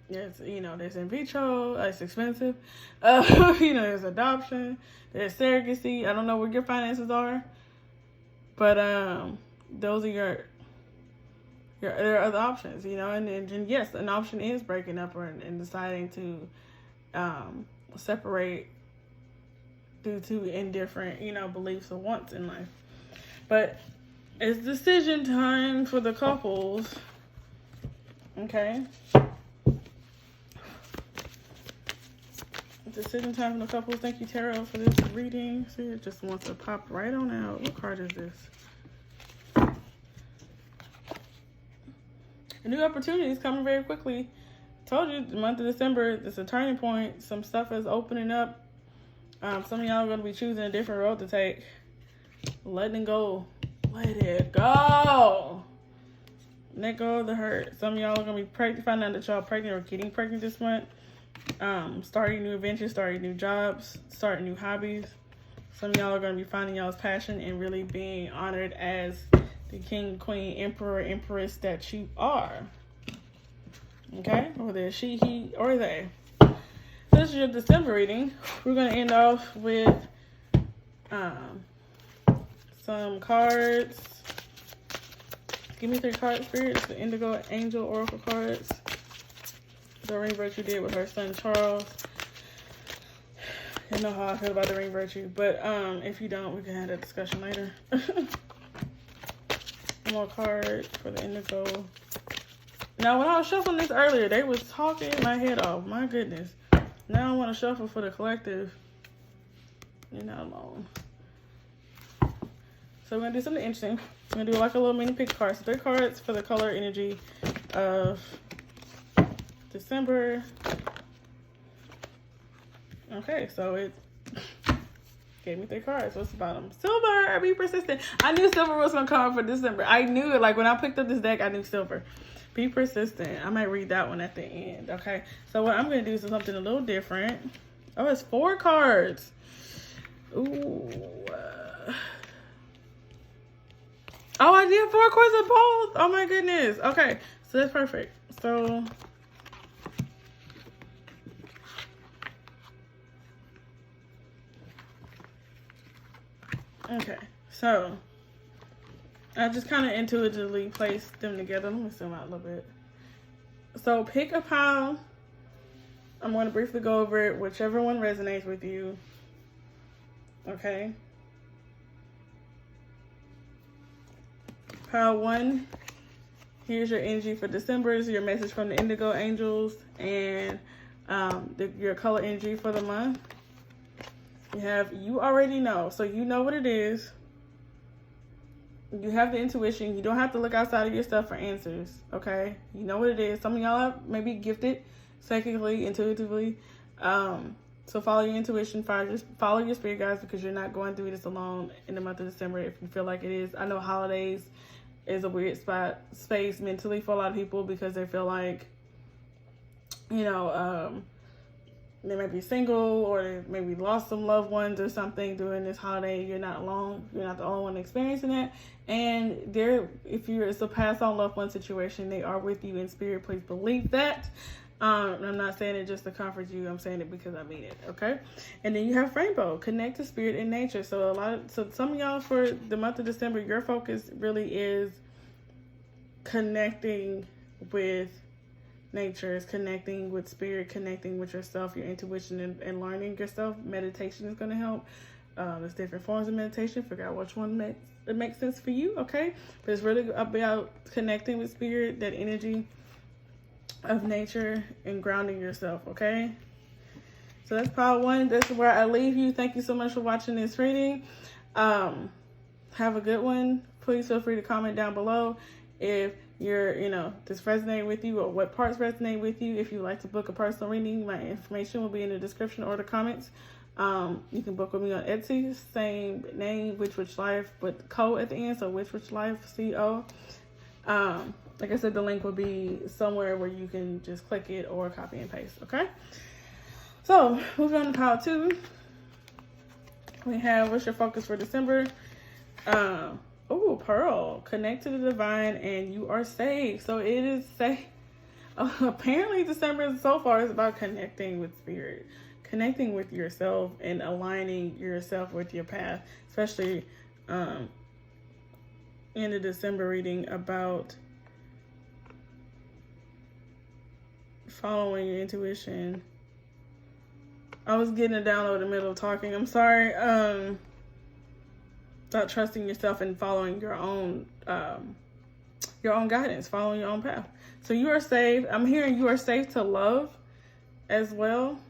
There's in vitro. It's expensive. There's adoption. There's surrogacy. I don't know what your finances are, but those are there are other options, and yes, an option is breaking up and deciding to separate due to indifferent, beliefs or wants in life. But it's decision time for the couples. Okay. Decision time for the couples. Thank you, Tarot, for this reading. See, it just wants to pop right on out. What card is this? A new opportunity is coming very quickly. Told you, the month of December, it's a turning point. Some stuff is opening up. Some of y'all are going to be choosing a different road to take. Letting go. Let it go. Let go of the hurt. Some of y'all are going to be pregnant, finding out that y'all pregnant or getting pregnant this month. Starting new adventures, starting new jobs, starting new hobbies. Some of y'all are going to be finding y'all's passion and really being honored as the king, queen, emperor, empress that you are. Okay? Whether it's she, he, or they. This is your December reading. We're going to end off with some cards. Give me 3 cards, Spirits. The Indigo Angel Oracle cards. Doreen Virtue did with her son, Charles. You know how I feel about Doreen Virtue. But if you don't, we can have that discussion later. More cards for the Indigo. Now, when I was shuffling this earlier, they was talking my head off. My goodness. Now I want to shuffle for the collective. You're not alone. So we're going to do something interesting. We're going to do like a little mini pick cards. So 3 cards for the color energy of December. Okay, so it gave me 3 cards. What's the bottom? Silver. Be persistent. I knew silver was going to come up for December. I knew it. Like when I picked up this deck, I knew silver. Be persistent. I might read that one at the end. Okay, so what I'm going to do is something a little different. Oh, it's 4 cards. Ooh. Oh, I did 4 cards of both. Oh my goodness. Okay, so that's perfect. So okay, so I just kind of intuitively placed them together. Let me zoom out a little bit. So pick a pile. I'm going to briefly go over it, whichever one resonates with you. Okay. Pile 1, here's your energy for December. This is your message from the Indigo Angels and your color energy for the month. You have, you already know. So you know what it is. You have the intuition. You don't have to look outside of yourself for answers, okay? You know what it is. Some of y'all are maybe gifted psychically, intuitively. So follow your intuition. Follow your spirit guides, because you're not going through this alone in the month of December if you feel like it is. I know holidays is a weird space mentally for a lot of people, because they feel like, you know, they might be single, or they maybe lost some loved ones or something during this holiday. You're not alone. You're not the only one experiencing that. And if it's a pass on loved one situation, they are with you in spirit. Please believe that. I'm not saying it just to comfort you. I'm saying it because I mean it. Okay. And then you have rainbow, connect to spirit and nature. So some of y'all for the month of December, your focus really is connecting with nature, is connecting with spirit, connecting with yourself, your intuition, and learning yourself. Meditation is going to help. There's different forms of meditation. Figure out which one makes sense for you. Okay. But it's really about connecting with spirit, that energy of nature, and grounding yourself. Okay. So that's pile 1. That's where I leave you. Thank you so much for watching this reading. Have a good one. Please feel free to comment down below if this resonated with you, or what parts resonate with you. If you'd like to book a personal reading, my information will be in the description or the comments. You can book with me on Etsy, same name, WhichWitchLife, with co at the end, so WhichWitchLife, CO. Like I said, the link will be somewhere where you can just click it or copy and paste, okay? So, moving on to pile 2. We have, what's your focus for December? Pearl. Connect to the divine and you are safe. So it is safe. Apparently December so far is about connecting with spirit, connecting with yourself, and aligning yourself with your path, especially in the December reading about following your intuition. I was getting a download in the middle of talking. I'm sorry. About trusting yourself and following your own guidance, following your own path. So you are safe. I'm hearing you are safe to love as well.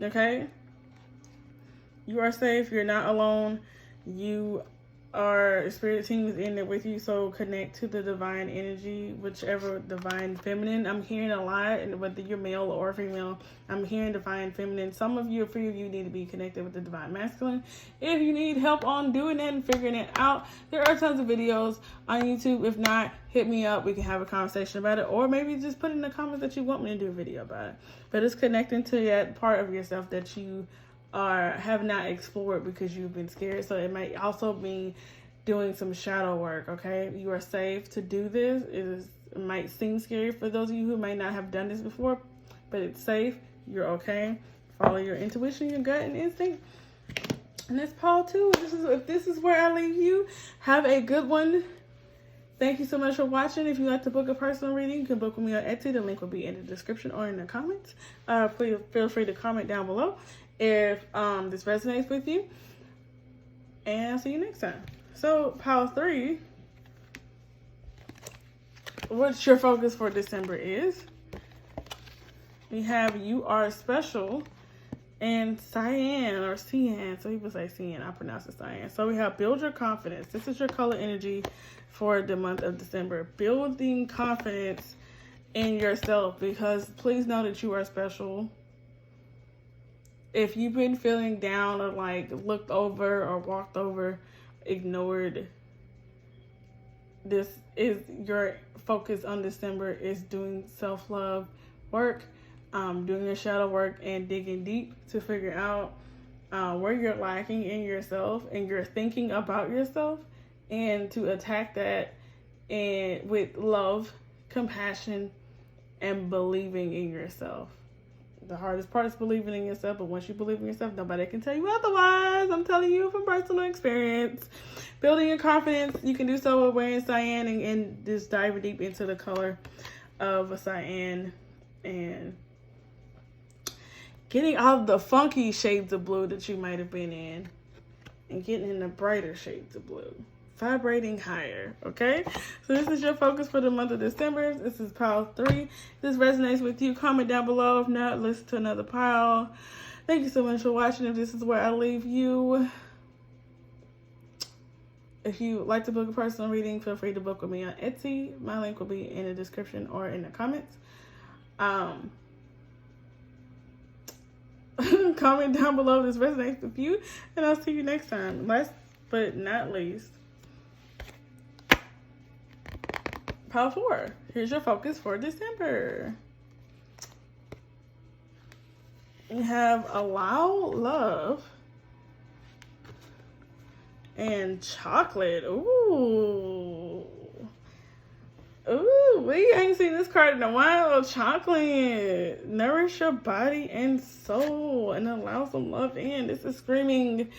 Okay? You are safe. You're not alone. Our spirit team is in there with you, so connect to the divine energy, whichever divine feminine. I'm hearing a lot, and whether you're male or female, I'm hearing divine feminine. Some of you, a few of you, need to be connected with the divine masculine. If you need help on doing that and figuring it out, there are tons of videos on YouTube. If not, hit me up. We can have a conversation about it, or maybe just put in the comments that you want me to do a video about it. But it's connecting to that part of yourself that you have not explored because you've been scared. So it might also be doing some shadow work. Okay, you are safe to do this. It might seem scary for those of you who may not have done this before, but it's safe. You're okay. Follow your intuition, your gut, and instinct. And that's pile 2. If this is where I leave you, have a good one. Thank you so much for watching. If you'd like to book a personal reading, you can book with me on Etsy. The link will be in the description or in the comments. Please feel free to comment down below if this resonates with you. And I'll see you next time. So, pile 3, what your focus for December is. We have you are special and cyan or cyan. So people say cyan, I pronounce it cyan. So we have build your confidence. This is your color energy for the month of December. Building confidence in yourself, because please know that you are special. If you've been feeling down or like looked over or walked over, ignored, this is your focus on December, is doing self-love work, doing your shadow work and digging deep to figure out where you're lacking in yourself and you're thinking about yourself, and to attack that with love, compassion, and believing in yourself. The hardest part is believing in yourself, but once you believe in yourself, nobody can tell you otherwise. I'm telling you from personal experience. Building your confidence, you can do so with wearing cyan and just dive deep into the color of a cyan and getting out of the funky shades of blue that you might have been in and getting in the brighter shades of blue. vibrating higher, okay? So this is your focus for the month of December. This is pile 3. If this resonates with you, comment down below. If not, listen to another pile. Thank you so much for watching. If this is where I leave you, if you like to book a personal reading, feel free to book with me on Etsy. My link will be in the description or in the comments. Comment down below if this resonates with you, and I'll see you next time. Last but not least, pile 4. Here's your focus for December. You have allow love and chocolate. Ooh. Ooh, we ain't seen this card in a while. Chocolate. Nourish your body and soul and allow some love in. This is screaming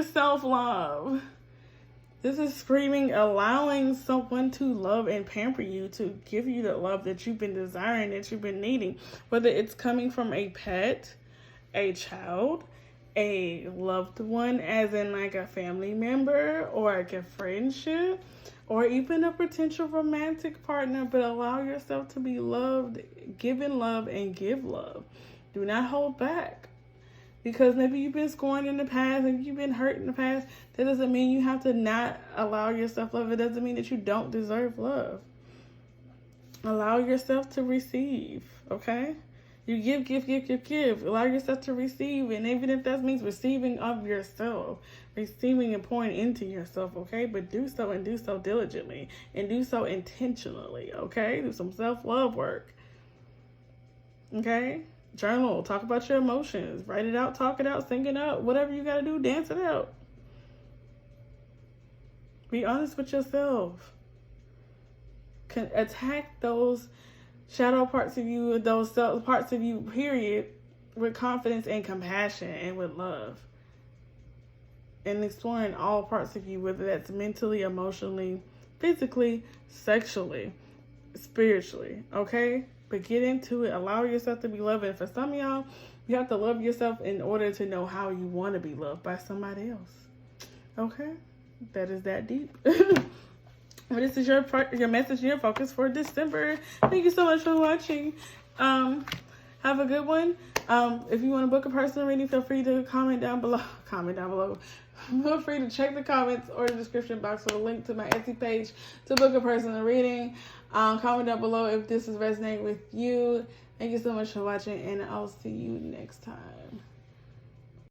self-love. This is screaming allowing someone to love and pamper you, to give you the love that you've been desiring, that you've been needing. Whether it's coming from a pet, a child, a loved one, as in like a family member or like a friendship, or even a potential romantic partner, but allow yourself to be loved, given love, and give love. Do not hold back. Because maybe you've been scorned in the past and you've been hurt in the past. That doesn't mean you have to not allow yourself love. It doesn't mean that you don't deserve love. Allow yourself to receive, okay? You give. Allow yourself to receive. And even if that means receiving of yourself, receiving and pouring into yourself, okay? But do so, and do so diligently, and do so intentionally, okay? Do some self-love work, okay? Journal, talk about your emotions, write it out, talk it out, sing it out, whatever you got to do, dance it out. Be honest with yourself. Attack those shadow parts of you, those parts of you, period, with confidence and compassion and with love. And exploring all parts of you, whether that's mentally, emotionally, physically, sexually, spiritually, okay? But get into it. Allow yourself to be loved. And for some of y'all, you have to love yourself in order to know how you want to be loved by somebody else. Okay? That is that deep. Well, this is your message, your focus for December. Thank you so much for watching. Have a good one. If you want to book a personal reading, feel free to comment down below. Feel free to check the comments or the description box for a link to my Etsy page to book a personal reading. Comment down below if this is resonating with you. Thank you so much for watching, and I'll see you next time.